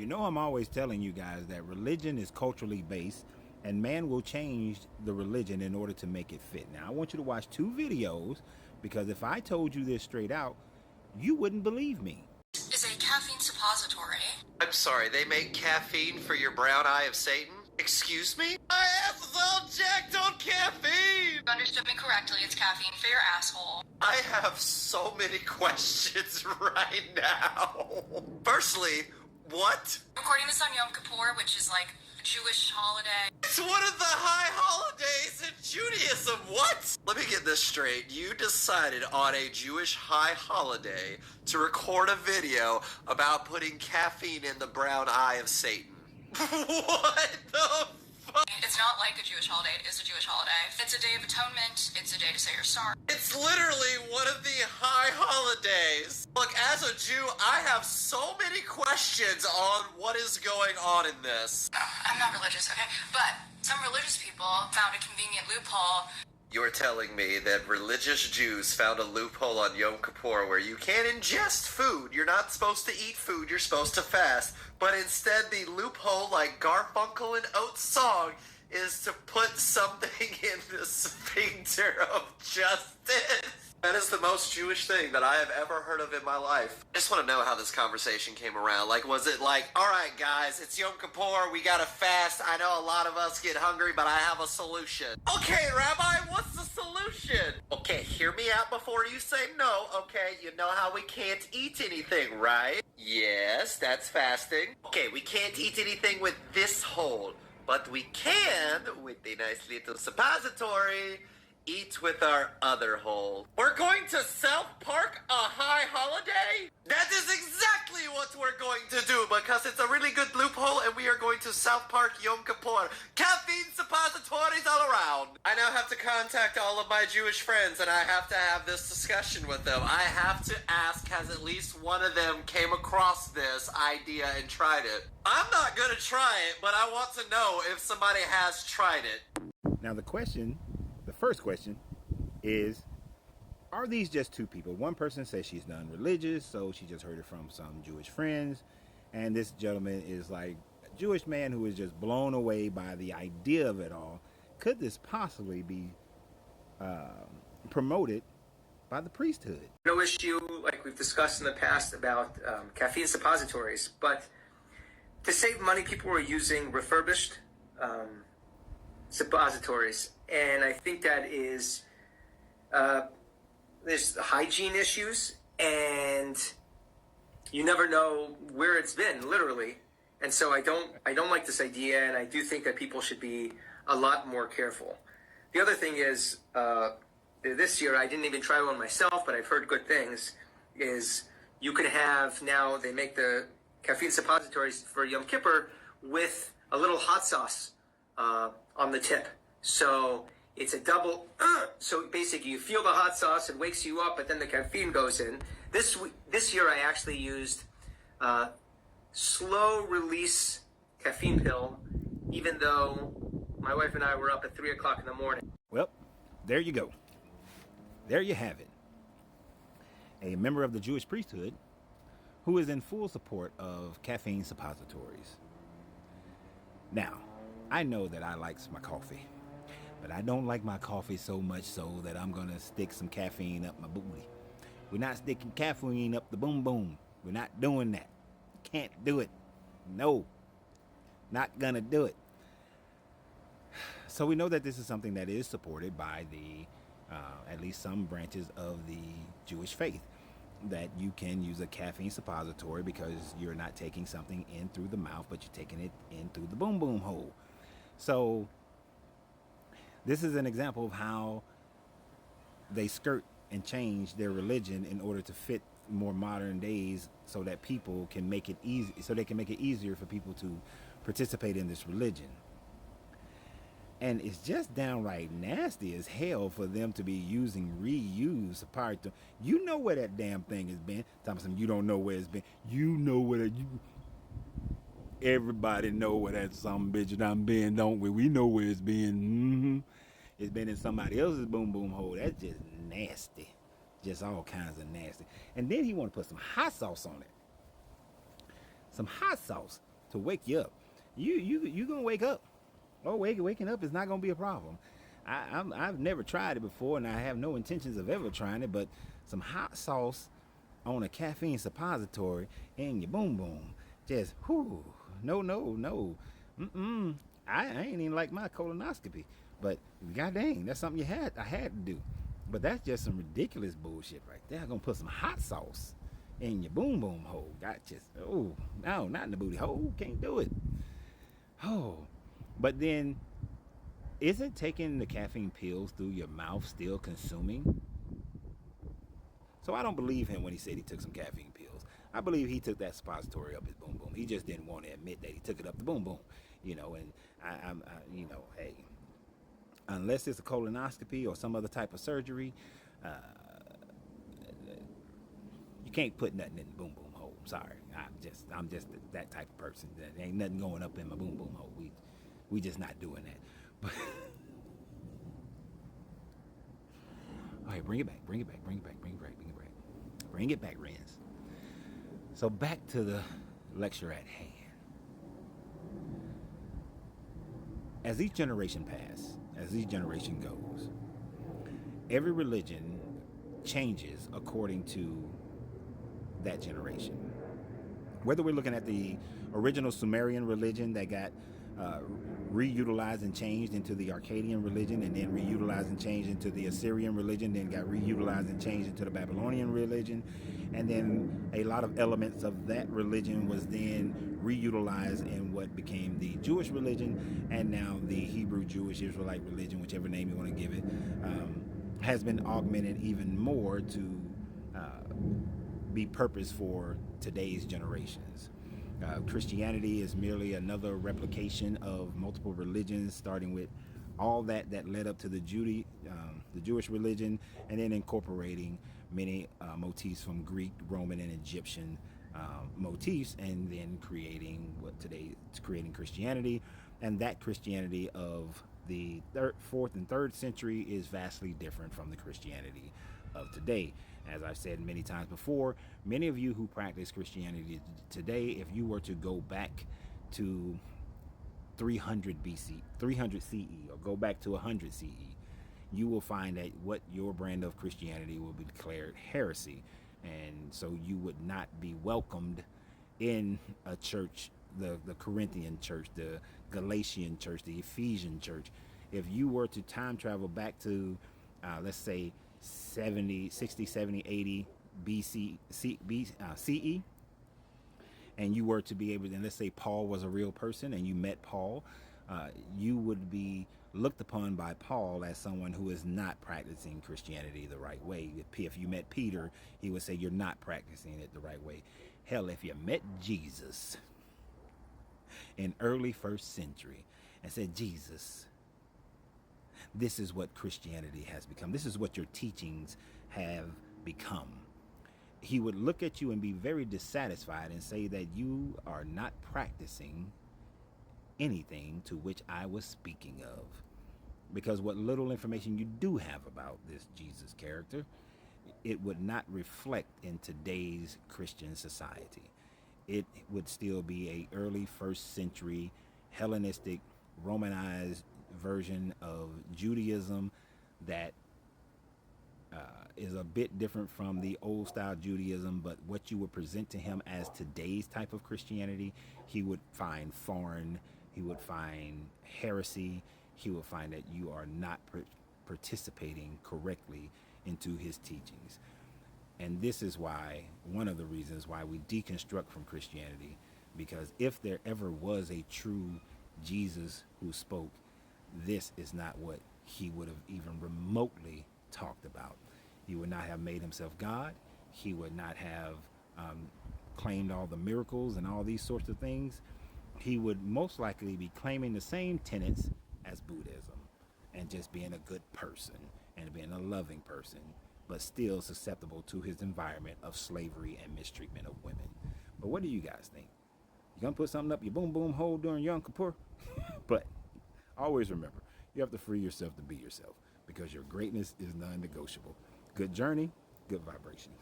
know I'm always telling you guys that religion is culturally based and man will change the religion in order to make it fit. Now, I want you to watch two videos because if I told you this straight out, you wouldn't believe me. Is a caffeine suppository. I'm sorry, they make caffeine for your brown eye of Satan? Excuse me? My ass is all jacked on caffeine! You understood me correctly, it's caffeine for your asshole. I have so many questions right now. Firstly, what? I'm recording this on Yom Kippur, which is like a Jewish holiday. It's one of the high holidays in Judaism. What? Let me get this straight. You decided on a Jewish high holiday to record a video about putting caffeine in the brown eye of Satan. What the fuck? It's not like a Jewish holiday, it is a Jewish holiday. It's a day of atonement, it's a day to say you're sorry. It's literally one of the high holidays. Look, as a Jew, I have so many questions on what is going on in this. Oh, I'm not religious, okay? But some religious people found a convenient loophole. You're telling me that religious Jews found a loophole on Yom Kippur where you can't ingest food. You're not supposed to eat food. You're supposed to fast. But instead, the loophole, like Garfunkel and Oates' song, is to put something in the sphincter of justice. That is the most Jewish thing that I have ever heard of in my life. I just want to know how this conversation came around. Like, was it like, all right, guys, it's Yom Kippur, we gotta fast. I know a lot of us get hungry, but I have a solution. Okay, Rabbi, what's the solution? Okay, hear me out before you say no. Okay, you know how we can't eat anything, right? Yes, that's fasting. Okay, we can't eat anything with this hold, but we can, with the nice little suppository, eat with our other hole. We're going to South Park a high holiday? That is exactly what we're going to do because it's a really good loophole and we are going to South Park Yom Kippur. Caffeine suppositories all around. I now have to contact all of my Jewish friends and I have to have this discussion with them. I have to ask, has at least one of them came across this idea and tried it? I'm not going to try it, but I want to know if somebody has tried it. Now the first question is, are these just two people? One person says she's non-religious, so she just heard it from some Jewish friends. And this gentleman is like a Jewish man who is just blown away by the idea of it all. Could this possibly be promoted by the priesthood? No issue, like we've discussed in the past, about caffeine suppositories. But to save money, people were using refurbished suppositories. And I think that is, there's hygiene issues, and you never know where it's been, literally. And so I don't like this idea, and I do think that people should be a lot more careful. The other thing is, this year, I didn't even try one myself, but I've heard good things, is you can have, now they make the caffeine suppositories for Yom Kippur with a little hot sauce on the tip. So it's a double, so basically you feel the hot sauce, it wakes you up, but then the caffeine goes in. This year I actually used slow release caffeine pill, even though my wife and I were up at 3 o'clock in the morning. Well, there you go. There you have it. A member of the Jewish priesthood who is in full support of caffeine suppositories. Now, I know that I like my coffee, but I don't like my coffee so much so that I'm going to stick some caffeine up my booty. We're not sticking caffeine up the boom boom. We're not doing that. Can't do it. No. Not going to do it. So we know that this is something that is supported by the, at least some branches of the Jewish faith, that you can use a caffeine suppository because you're not taking something in through the mouth, but you're taking it in through the boom boom hole. So this is an example of how they skirt and change their religion in order to fit more modern days so that people can make it easy, so they can make it easier for people to participate in this religion. And it's just downright nasty as hell for them to be using reused part. You know where that damn thing has been. Thompson, you don't know where it's been. You know where that. Everybody know where that some bitch done been, don't we? We know where it's been. It's been in somebody else's boom boom hole. That's just nasty. Just all kinds of nasty. And then he want to put some hot sauce on it. Some hot sauce. to wake you up. You gonna wake up. Oh, waking up is not gonna be a problem. I've never tried it before, and I have no intentions of ever trying it. But some hot sauce on a caffeine suppository and your boom boom, just whoo, no. I ain't even like my colonoscopy, but god dang, that's something I had to do. But that's just some ridiculous bullshit right there. I'm gonna put some hot sauce in your boom boom hole. Got just no, not in the booty hole. Can't do it. Oh, but then isn't taking the caffeine pills through your mouth still consuming? So I don't believe him when he said he took some caffeine pills. I believe he took that suppository up his boom boom. He just didn't want to admit that he took it up the boom boom. And hey, unless it's a colonoscopy or some other type of surgery, you can't put nothing in the boom boom hole. I'm sorry. I'm just that type of person. There ain't nothing going up in my boom boom hole. We just not doing that. But all right, bring it back, Renz. So back to the lecture at hand. As each generation passes, as each generation goes, every religion changes according to that generation. Whether we're looking at the original Sumerian religion that got reutilized and changed into the Akkadian religion, and then reutilized and changed into the Assyrian religion, then got reutilized and changed into the Babylonian religion, and then a lot of elements of that religion was then reutilized in what became the Jewish religion, and now the Hebrew Jewish Israelite religion, whichever name you want to give it, has been augmented even more to be purpose for today's generations. Christianity is merely another replication of multiple religions, starting with all that led up to the Jewish religion, and then incorporating many motifs from Greek, Roman, and Egyptian motifs, and then creating creating Christianity. And that Christianity of the 4th and 3rd century is vastly different from the Christianity of today. As I've said many times before, many of you who practice Christianity today, if you were to go back to 300 CE, or go back to 100 CE, you will find that what your brand of Christianity will be declared heresy. And so you would not be welcomed in a church, the Corinthian church, the Galatian church, the Ephesian church. If you were to time travel back to, let's say, 60, 70, 80 CE, and you were to be able to, and let's say Paul was a real person and you met Paul, you would be looked upon by Paul as someone who is not practicing Christianity the right way. If you met Peter, he would say you're not practicing it the right way. Hell, if you met Jesus in early 1st century and said, Jesus, this is what Christianity has become. This is what your teachings have become. He would look at you and be very dissatisfied and say that you are not practicing anything to which I was speaking of. Because what little information you do have about this Jesus character, it would not reflect in today's Christian society. It would still be a early 1st century Hellenistic, Romanized version of Judaism that is a bit different from the old style Judaism, but what you would present to him as today's type of Christianity, he would find foreign, he would find heresy, he would find that you are not participating correctly into his teachings. And this is why, one of the reasons why we deconstruct from Christianity, because if there ever was a true Jesus who spoke, this is not what he would have even remotely talked about. He would not have made himself God. He would not have claimed all the miracles and all these sorts of things. He would most likely be claiming the same tenets as Buddhism, and just being a good person and being a loving person, but still susceptible to his environment of slavery and mistreatment of women. But what do you guys think? You gonna put something up your boom boom hole during Yom Kippur? But always remember, you have to free yourself to be yourself, because your greatness is non-negotiable. Good journey, good vibrations.